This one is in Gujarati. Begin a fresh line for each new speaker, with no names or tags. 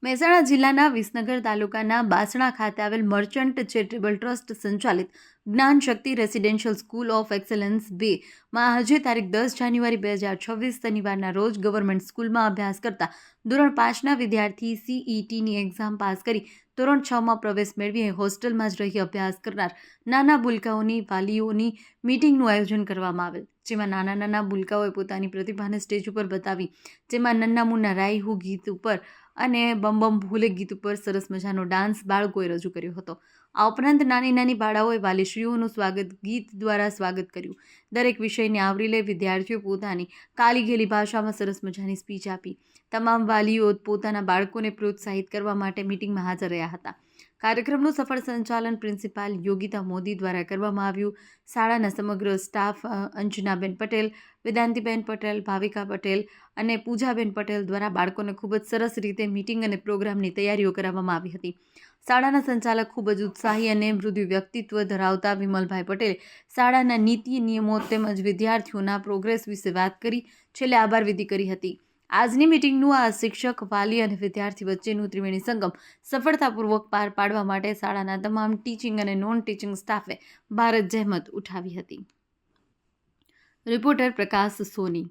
મહેસાણા જિલ્લાના વિસનગર તાલુકાના બાસણા ખાતે આવેલ મર્ચન્ટ ચેરિટેબલ ટ્રસ્ટ સંચાલિત જ્ઞાન શક્તિ રેસિડેન્શિયલ સ્કૂલ ઓફ એક્સલન્સ 2માં આજે તારીખ 10 જાન્યુઆરી 2026 શનિવારના રોજ ગવર્મેન્ટ સ્કૂલમાં અભ્યાસ કરતા ધોરણ 5ના વિદ્યાર્થી CETની એક્ઝામ પાસ કરી ધોરણ 6માં પ્રવેશ મેળવી હોસ્ટેલમાં જ રહી અભ્યાસ કરનાર નાના બુલકાઓની વાલીઓની મીટિંગનું આયોજન કરવામાં આવેલ, જેમાં નાના બુલકાઓએ પોતાની પ્રતિભાને સ્ટેજ ઉપર બતાવી, જેમાં નન્ના મુન્ના રાઈ હું ગીત ઉપર અને બમ બમ ભૂલે ગીત ઉપર સરસ મજાનો ડાન્સ બાળકોએ રજૂ કર્યો હતો. આ ઉપરાંત નાની બાળાઓએ વાલીશ્રીઓનું સ્વાગત ગીત દ્વારા સ્વાગત કર્યું. દરેક વિષયને આવરી લઈ વિદ્યાર્થીઓ પોતાની કાલીઘેલી ભાષામાં સરસ મજાની સ્પીચ આપી. તમામ વાલીઓ પોતાના બાળકોને પ્રોત્સાહિત કરવા માટે મીટિંગમાં હાજર રહ્યા હતા. કાર્યક્રમનું સફળ સંચાલન પ્રિન્સિપાલ યોગિતા મોદી દ્વારા કરવામાં આવ્યું. શાળાના સમગ્ર સ્ટાફ અંજનાબેન પટેલ, વેદાંતિબેન પટેલ, ભાવિકા પટેલ અને પૂજાબેન પટેલ દ્વારા બાળકોને ખૂબ જ સરસ રીતે મીટિંગ અને પ્રોગ્રામની તૈયારીઓ કરાવવામાં આવી હતી. શાળાના સંચાલક ખૂબ જ ઉત્સાહી અને મૃદુ વ્યક્તિત્વ ધરાવતા વિમલભાઈ પટેલે શાળાના નીતિ નિયમો તેમજ વિદ્યાર્થીઓના પ્રોગ્રેસ વિશે વાત કરી છેલ્લે આભાર વિધિ કરી હતી. આજની મીટિંગનું આ શિક્ષક, વાલી અને વિદ્યાર્થી વચ્ચેનું ત્રિવેણી સંગમ સફળતાપૂર્વક પાર પાડવા માટે શાળાના તમામ ટીચિંગ અને નોન ટીચિંગ સ્ટાફે ભારત જહેમત ઉઠાવી હતી. રિપોર્ટર પ્રકાશ સોની.